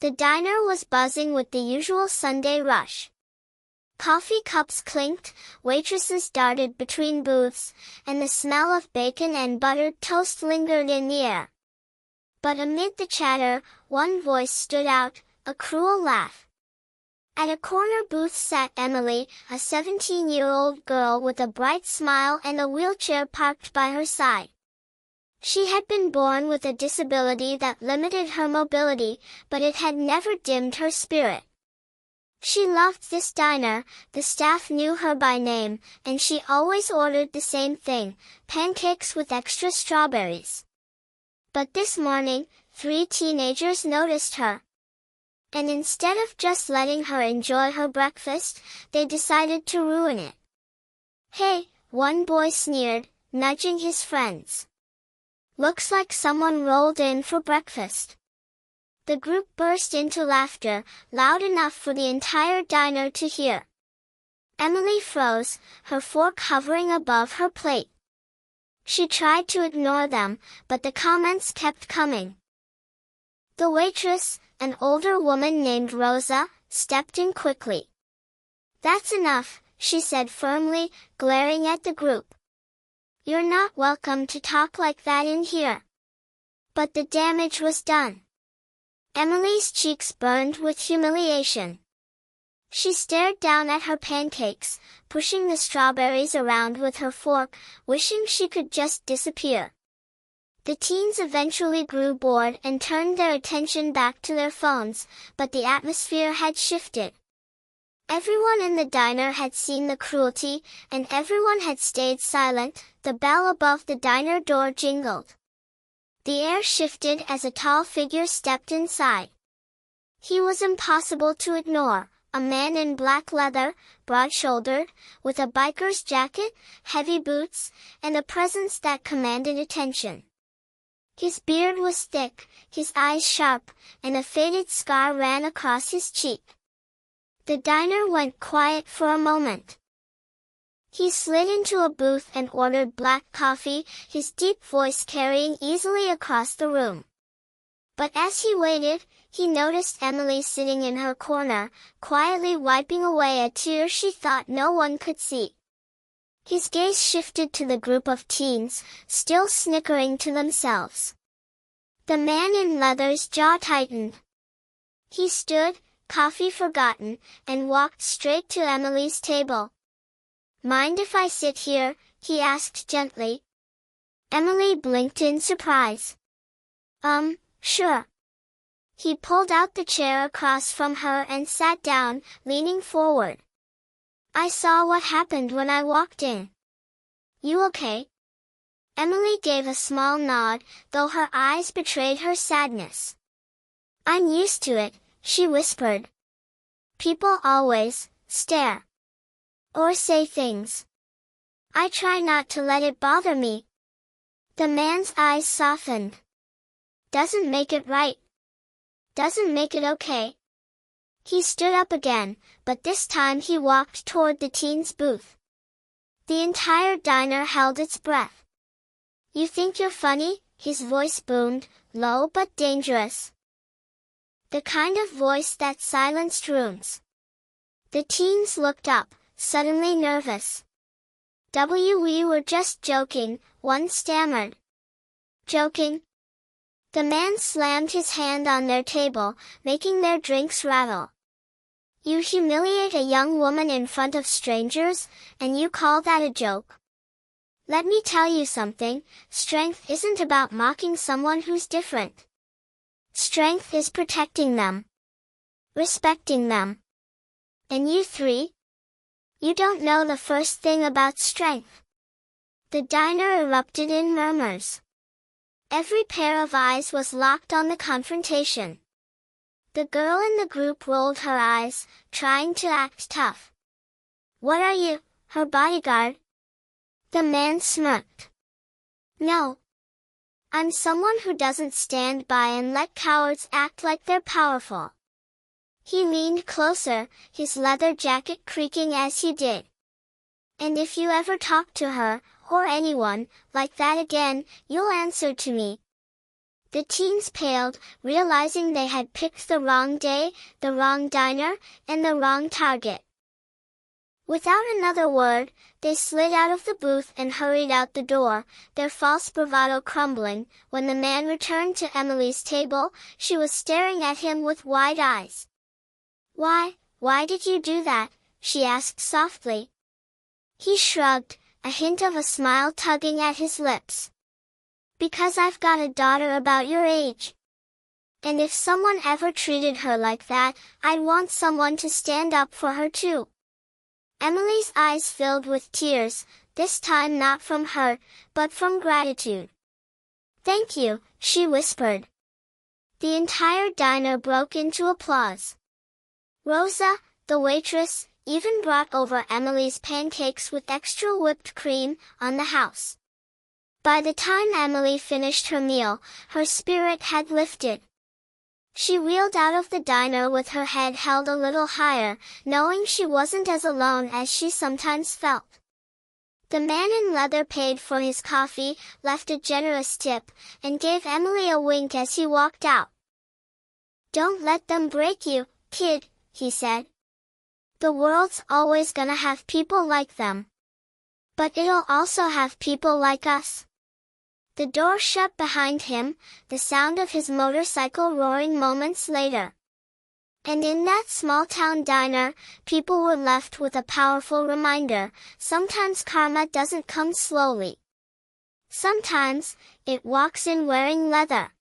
The diner was buzzing with the usual Sunday rush. Coffee cups clinked, waitresses darted between booths, and the smell of bacon and buttered toast lingered in the air. But amid the chatter, one voice stood out, a cruel laugh. At a corner booth sat Emily, a 17-year-old girl with a bright smile and a wheelchair parked by her side. She had been born with a disability that limited her mobility, but it had never dimmed her spirit. She loved this diner, the staff knew her by name, and she always ordered the same thing, pancakes with extra strawberries. But this morning, 3 teenagers noticed her. And instead of just letting her enjoy her breakfast, they decided to ruin it. "Hey," one boy sneered, nudging his friends. "Looks like someone rolled in for breakfast." The group burst into laughter, loud enough for the entire diner to hear. Emily froze, her fork hovering above her plate. She tried to ignore them, but the comments kept coming. The waitress, an older woman named Rosa, stepped in quickly. "That's enough," she said firmly, glaring at the group. "You're not welcome to talk like that in here." But the damage was done. Emily's cheeks burned with humiliation. She stared down at her pancakes, pushing the strawberries around with her fork, wishing she could just disappear. The teens eventually grew bored and turned their attention back to their phones, but the atmosphere had shifted. Everyone in the diner had seen the cruelty, and everyone had stayed silent. The bell above the diner door jingled. The air shifted as a tall figure stepped inside. He was impossible to ignore, a man in black leather, broad-shouldered, with a biker's jacket, heavy boots, and a presence that commanded attention. His beard was thick, his eyes sharp, and a faded scar ran across his cheek. The diner went quiet for a moment. He slid into a booth and ordered black coffee, his deep voice carrying easily across the room. But as he waited, he noticed Emily sitting in her corner, quietly wiping away a tear she thought no one could see. His gaze shifted to the group of teens, still snickering to themselves. The man in leather's jaw tightened. He stood, coffee forgotten, and walked straight to Emily's table. "Mind if I sit here?" he asked gently. Emily blinked in surprise. Sure." He pulled out the chair across from her and sat down, leaning forward. "I saw what happened when I walked in. You okay?" Emily gave a small nod, though her eyes betrayed her sadness. "I'm used to it," she whispered. "People always stare. Or say things. I try not to let it bother me." The man's eyes softened. "Doesn't make it right. Doesn't make it okay." He stood up again, but this time he walked toward the teen's booth. The entire diner held its breath. "You think you're funny?" his voice boomed, low but dangerous. The kind of voice that silenced rooms. The teens looked up, suddenly nervous. "We were just joking," one stammered. "Joking?" The man slammed his hand on their table, making their drinks rattle. "You humiliate a young woman in front of strangers, and you call that a joke? Let me tell you something, strength isn't about mocking someone who's different. Strength is protecting them. Respecting them. And you 3? You don't know the first thing about strength." The diner erupted in murmurs. Every pair of eyes was locked on the confrontation. The girl in the group rolled her eyes, trying to act tough. "What are you, her bodyguard?" The man smirked. "No. I'm someone who doesn't stand by and let cowards act like they're powerful." He leaned closer, his leather jacket creaking as he did. "And if you ever talk to her, or anyone, like that again, you'll answer to me." The teens paled, realizing they had picked the wrong day, the wrong diner, and the wrong target. Without another word, they slid out of the booth and hurried out the door, their false bravado crumbling. When the man returned to Emily's table, she was staring at him with wide eyes. Why did you do that?" she asked softly. He shrugged, a hint of a smile tugging at his lips. "Because I've got a daughter about your age. And if someone ever treated her like that, I'd want someone to stand up for her too." Emily's eyes filled with tears, this time not from hurt, but from gratitude. "Thank you," she whispered. The entire diner broke into applause. Rosa, the waitress, even brought over Emily's pancakes with extra whipped cream on the house. By the time Emily finished her meal, her spirit had lifted. She wheeled out of the diner with her head held a little higher, knowing she wasn't as alone as she sometimes felt. The man in leather paid for his coffee, left a generous tip, and gave Emily a wink as he walked out. "Don't let them break you, kid," he said. "The world's always gonna have people like them. But it'll also have people like us." The door shut behind him, the sound of his motorcycle roaring moments later. And in that small-town diner, people were left with a powerful reminder: sometimes karma doesn't come slowly. Sometimes, it walks in wearing leather.